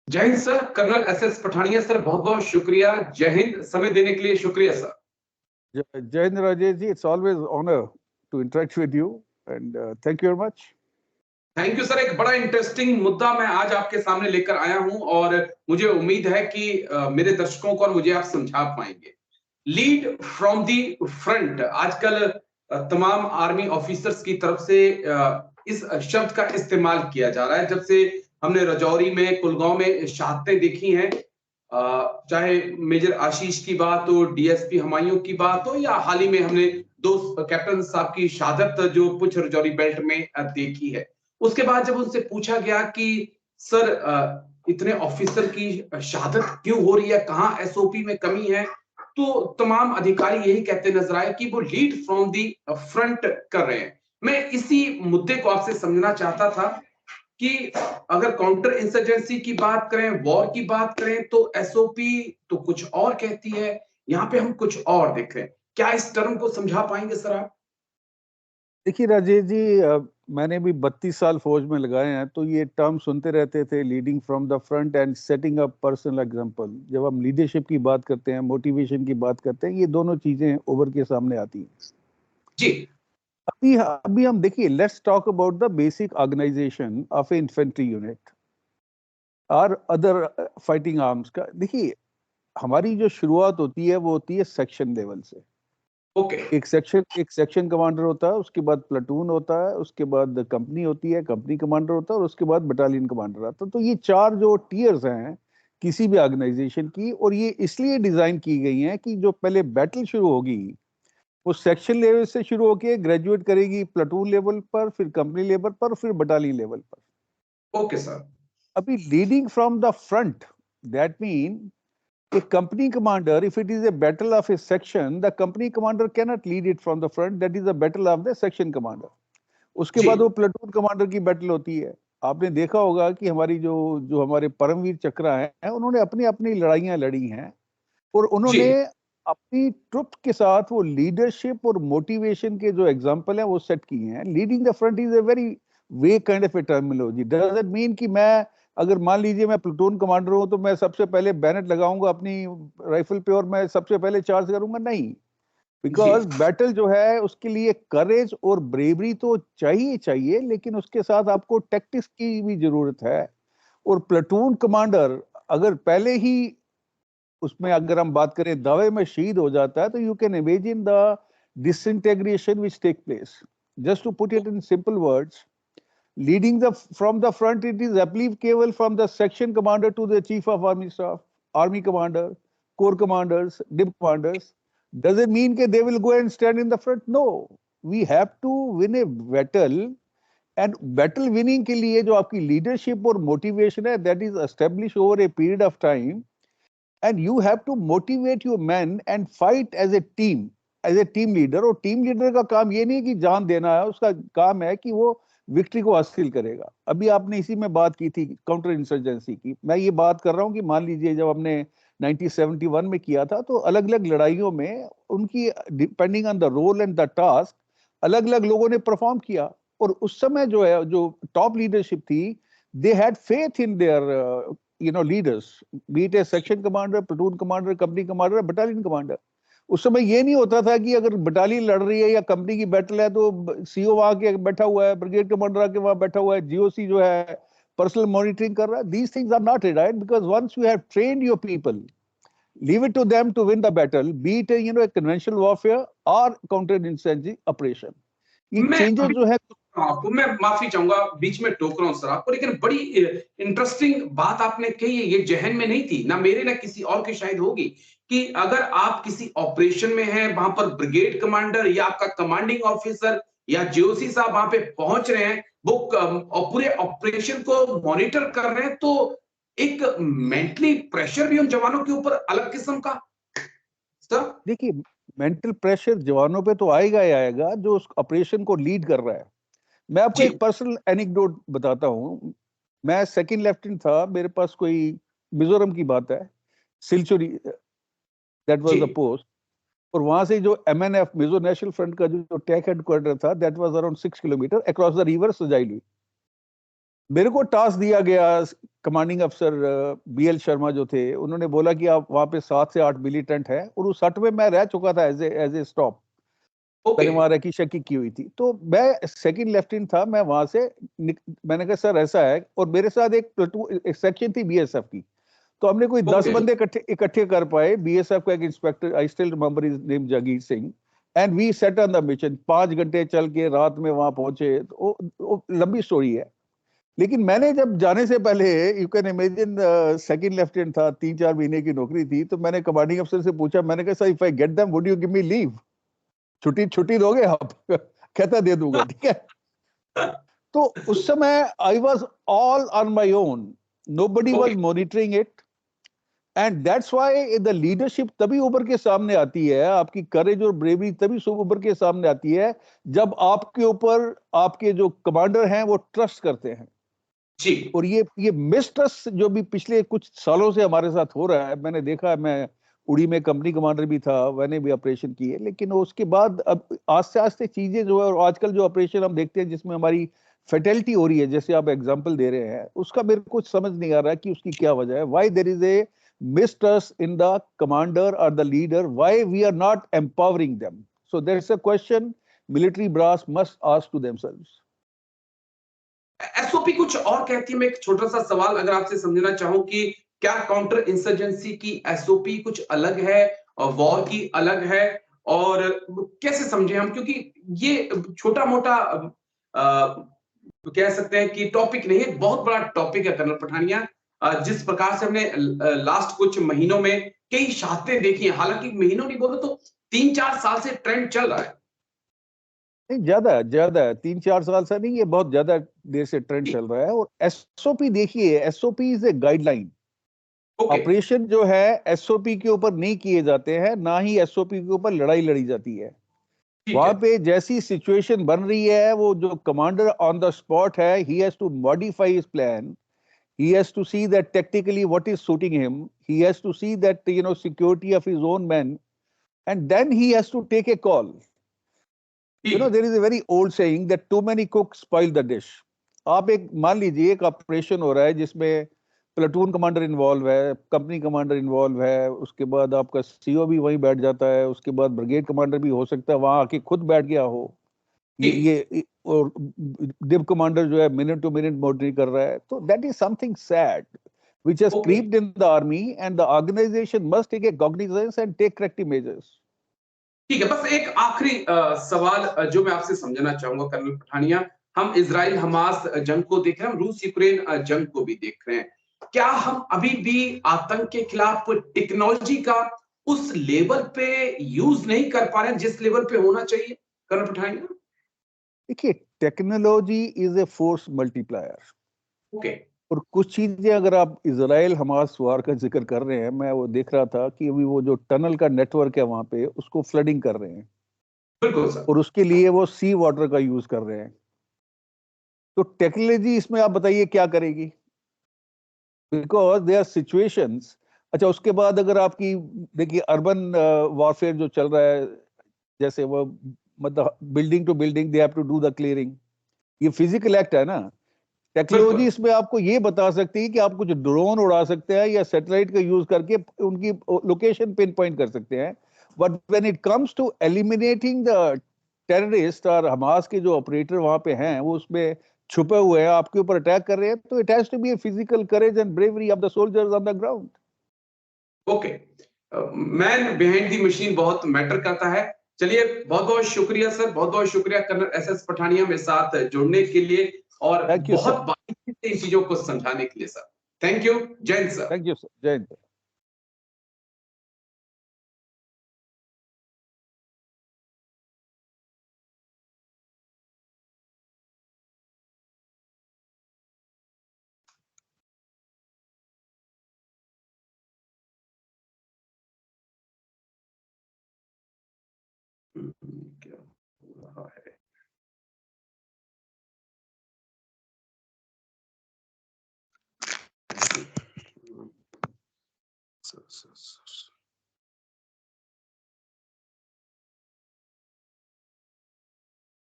जय हिंद sir. Colonel SS Pathania sir, बहुत बहुत शुक्रिया। जय हिंद। समय देने के लिए शुक्रिया sir. Jai Hind Rajesh ji, it's always honor to interact with you and thank you very much. Thank you sir. एक बड़ा इंटरेस्टिंग मुद्दा मैं आज आपके सामने लेकर आया हूं और मुझे उम्मीद है कि मेरे दर्शकों को और मुझे आप समझा पाएंगे। लीड फ्रॉम दी फ्रंट आजकल तमाम आर्मी ऑफिसर्स की तरफ से इस शब्द का इस्तेमाल किया जा रहा है। जब से हमने रजौरी में, कुलगांव में शहादतें देखी हैं, चाहे मेजर आशीष की बात हो, डीएसपी हुमायूं की बात हो, या हाल ही में हमने दो कैप्टन साहब की शहादत जो पुंछ रजौरी बेल्ट में देखी है। उसके बाद जब उनसे पूछा गया कि सर इतने ऑफिसर की शहादत क्यों हो रही है, कहां एसओपी में कमी है, तो तमाम अधिकारी यही कहते नजर आए कि वो लीड फ्रॉम दी फ्रंट कर रहे हैं। मैं इसी मुद्दे को आपसे समझना चाहता था कि अगर काउंटर इंसर्जेंसी की बात करें, वॉर की बात करें, तो एसओपी तो कुछ और कहती है, यहाँ पे हम कुछ और देख रहे हैं। क्या इस टर्म को समझा पाएंगे सर आप? देखिए राजेश जी, मैंने भी 32 साल फौज में लगाए हैं, तो ये टर्म सुनते रहते थे, leading from the front end setting up personal example. जब हम लीडरशिप की बात करते हैं, मोटिवेशन की बात करते हैं, ये दोनों चीजें उभर के सामने आती हैं जी। अभी अभी हम देखिए, let's talk about the basic organisation of a infantry unit और अदर फाइटिंग आर्म्स का। देखिए, हमारी जो शुरुआत होती है वो होती है सेक्शन लेवल से। ओके। एक सेक्शन कमांडर होता है, उसके बाद प्लाटून होता है, उसके बाद कंपनी होती है, कंपनी कमांडर होता है, और उसके बाद बटालियन कमांडर आता है। तो ये चार जो टियर्स हैं किसी भी ऑर्गेनाइजेशन की, और ये इसलिए डिजाइन की गई हैं कि जो पहले बैटल शुरू होगी वो सेक्शन लेवल से शुरू होकर ग्रेजुएट करेगी प्लाटून लेवल पर, फिर कंपनी लेवल पर, फिर बटालियन लेवल पर। Okay sir. अभी leading from the front, that mean a company commander, if it is a battle of a section, the company commander cannot lead it from the front. That is a battle of the section commander. उसके जी बाद वो platoon commander की battle होती है। आपने देखा होगा कि हमारी जो जो हमारे परमवीर चक्रा हैं, उन्होंने अपनी अपनी लड़ाइयां लड़ी हैं, और जी उन्होंने अपनी ट्रुप के साथ वो लीडरशिप और मोटिवेशन के जो एग्जांपल है वो सेट किए हैं। Leading the front is a very way kind of A terminology. Does it mean कि मैं, अगर मान लीजिए मैं प्लूटून कमांडर हूं, तो मैं सबसे पहले बैनर लगाऊंगा अपनी राइफल पे और मैं सबसे पहले चार्ज करूंगा? नहीं, जी बिकॉज बैटल जो है उसके लिए करेज और ब्रेवरी तो चाहिए चाहिए, लेकिन उसके साथ आपको टैक्टिक्स की भी जरूरत है। और प्लेटून कमांडर अगर पहले ही उसमें, अगर हम बात करें, दावे में शहीद हो जाता है, तो you can imagine the disintegration which take place. Just to put it in simple words, leading the from the front, it is applicable from the section commander to the chief of army staff, army commander, corps commanders, dip commanders. Does it mean that they will go and stand in the front? No, we have to win a battle, and battle winning के लिए जो आपकी leadership और motivation है, that is established over a period of time, and you have to motivate your men and fight as a team, as a team leader. और team leader का काम ये नहीं कि जान देना है, उसका काम है कि वो विक्ट्री को हासिल करेगा। अभी आपने इसी में बात की थी काउंटर इंसर्जेंसी की। मैं ये बात कर रहा हूँ कि मान लीजिए जब हमने 1971 में किया था, तो अलग अलग लड़ाइयों में उनकी, depending on the role and the task, अलग अलग लोगों ने परफॉर्म किया। और उस समय जो है, जो टॉप लीडरशिप थी, they had faith in their leaders, be it a section commander, platoon commander, company commander, battalion commander. उस समय ये नहीं होता था कि अगर बटालियन लड़ रही है या कंपनी की बैटल है तो सीओ आके बैठा हुआ है, ब्रिगेड कमांडर आके वहां बैठा हुआ है, जीओसी जो है पर्सनल मॉनिटरिंग कर रहा है। These things are not right, because once you have trained your people, leave it to them to win the battle, be it a conventional warfare or counter insurgency operation. ये मैं changes जो है, आपको, मैं माफी चाहूंगा बीच में टोक रहा हूं सर आपको, लेकिन बड़ी इंटरेस्टिंग बात आपने कही है। ये जहन में नहीं थी ना मेरे ना किसी और के शायद होगी, कि अगर आप किसी ऑपरेशन में हैं, वहां पर ब्रिगेड कमांडर या आपका कमांडिंग ऑफिसर या जीओसी साहब वहां पे पहुंच रहे हैं, वो पूरे ऑपरेशन को मॉनिटर कर रहे हैं, तो एक मेंटली प्रेशर भी उन जवानों के ऊपर अलग किस्म का सर। देखिए, मेंटल प्रेशर जवानों पे तो आएगा ही आएगा जो उस ऑपरेशन को लीड कर रहा है। मैं आपको जी एक पर्सनल एनेक्डोट बताता हूँ। मैं सेकंड लेफ्टिनेंट था, मेरे पास कोई, मिजोरम की बात है, Silchuri, that was the G post. और वहां से जो एमएनएफ, मिजो नेशनल फ्रंट का जो टेक हेडक्वार्टर था, that was around 6 kilometre across the river Sajaili. मेरे को टास्क दिया गया कमांडिंग अफसर BL शर्मा जो थे, उन्होंने बोला कि आप वहाँ पे 7 से 8 मिलिटेंट है, और उस हट में मैं रह चुका था एज ए स्टॉप। मैंने वहाँ रखी शक्की की हुई थी, तो मैं सेकंड लेफ्टिनेंट था। मैं वहां से मैंने कहा सर ऐसा है, और मेरे साथ एक प्लेटून एक सेक्शन थी BSF की, तो हमने कोई 10 बंदे इकट्ठे कर पाए। BSF का एक inspector, I still remember his name, Jagir Singh, and we set on the mission. 5 घंटे चल के रात में वहां पहुंचे। तो वो लंबी स्टोरी है, लेकिन मैंने जब जाने से पहले, you can imagine, second lieutenant था, 3-4 महीने की नौकरी थी, तो मैंने कमांडिंग अफसर से पूछा, मैंने कहा sir if I get them would you give me leave, छुट्टी दोगे आप? कहता दे दूंगा, ठीक है। तो उस समय I was all on my own, nobody was monitoring it, and that's why the leadership तभी उभर के सामने आती है, आपकी करेज और ब्रेवरी तभी उभर के सामने आती है जब आपके ऊपर आपके जो कमांडर हैं वो ट्रस्ट करते हैं जी। और ये मिसट्रस्ट जो भी पिछले कुछ सालों से हमारे साथ हो रहा है, मैंने देखा है। मैं उड़ी में कंपनी कमांडर भी था, मैंने भी ऑपरेशन किए, लेकिन उसके बाद अब आस्ते आस्ते चीजें जो है, और आजकल जो ऑपरेशन हम देखते हैं जिसमें हमारी फेटेलिटी हो रही है, जैसे आप एग्जांपल दे रहे हैं, उसका मेरे को समझ नहीं आ रहा है कि उसकी क्या वजह है। Why there is a mistrust in the commander or the leader, why we are not empowering them? So there's a question military brass must ask to themselves. SOP कुछ और कहती है। मैं एक छोटा सा सवाल अगर आपसे समझना चाहूं कि क्या काउंटर इंसर्जेंसी की एसओपी कुछ अलग है और वॉर की अलग है, और कैसे समझे हम, क्योंकि ये छोटा मोटा कह सकते हैं कि टॉपिक नहीं है, बहुत बड़ा टॉपिक है कर्नल पठानिया। जिस प्रकार से हमने लास्ट कुछ महीनों में कई शहादतें देखी हैं, हालांकि महीनों नहीं बोलो तो 3-4 साल से ट्रेंड चल रहा है। नहीं, ज्यादा है, 3-4 साल से नहीं, ये बहुत ज्यादा देर से ट्रेंड चल रहा है। और एसओपी देखिए, SOP is a guideline. Operation जो है एसओपी के ऊपर नहीं किए जाते हैं, ना ही एसओपी के ऊपर लड़ाई लड़ी जाती है। वहां पे जैसी सिचुएशन बन रही है, वो जो कमांडर ऑन द स्पॉट है, he has to modify his plan, he has to see that tactically what is suiting him, he has to see that security of his own men, and then he has to take a call. There is a very old saying that too many cooks spoil the dish. आप एक मान लीजिए एक operation हो रहा है जिसमें platoon commander involve है, कंपनी कमांडर इन्वॉल्व है, उसके बाद आपका सीओ भी वहीं बैठ जाता है, उसके बाद ब्रिगेड कमांडर भी हो सकता है वहां आके खुद बैठ गया हो, ये और डिव कमांडर जो है मिनट टू मिनट मॉनिटरिंग कर रहा है। तो that is something sad which has creeped in the army, and the organization must take a cognizance and take corrective measures. ठीक है, बस एक आखिरी सवाल जो मैं आपसे समझना चाहूंगा कर्नल पठानिया, हम इजराइल हमास जंग को देख रहे हैं, हम रूस यूक्रेन जंग को भी देख रहे हैं। क्या हम अभी भी आतंक के खिलाफ टेक्नोलॉजी का उस लेवल पे यूज नहीं कर पा रहे हैं जिस लेवल पे होना चाहिए कर्नल पठानिया? देखिए, technology is a force multiplier. और कुछ चीजें अगर आप इजराइल हमास वार का जिक्र कर रहे हैं, मैं वो देख रहा था कि अभी वो जो टनल का नेटवर्क है वहां पे, उसको फ्लडिंग कर रहे हैं। बिल्कुल सर। और उसके लिए वो सी वाटर का यूज कर रहे हैं। तो टेक्नोलॉजी इसमें आप बताइए क्या करेगी, बिकॉज दे आर सिचुएशंस। अच्छा, उसके बाद अगर आपकी देखिए अर्बन वॉरफेयर जो चल रहा है, जैसे वो मतलब building to building they have to do the clearing, ये फिजिकल एक्ट है ना। टेक्नोलॉजी इसमें आपको ये बता सकती है कि आप कुछ ड्रोन उड़ा सकते हैं या सैटेलाइट का यूज करके उनकी लोकेशन पिन पॉइंट कर सकते हैं। But when it comes to eliminating the terrorist और हमास के जो ऑपरेटर वहां पे हैं, वो उसमें छुपे हुए हैं, आपके ऊपर अटैक कर रहे हैं, तो it has to be a physical courage and bravery of the soldiers on the ground. Okay, man behind the machine बहुत मैटर करता है। चलिए, बहुत बहुत शुक्रिया सर, बहुत बहुत शुक्रिया कर्नल SS पठानिया मेरे साथ जुड़ने के लिए और बहुत बारीकी से इन चीजों को समझाने के लिए सर। Thank you. जय हिंद सर। Thank you sir. जय हिंद। क्या हो रहा है? सर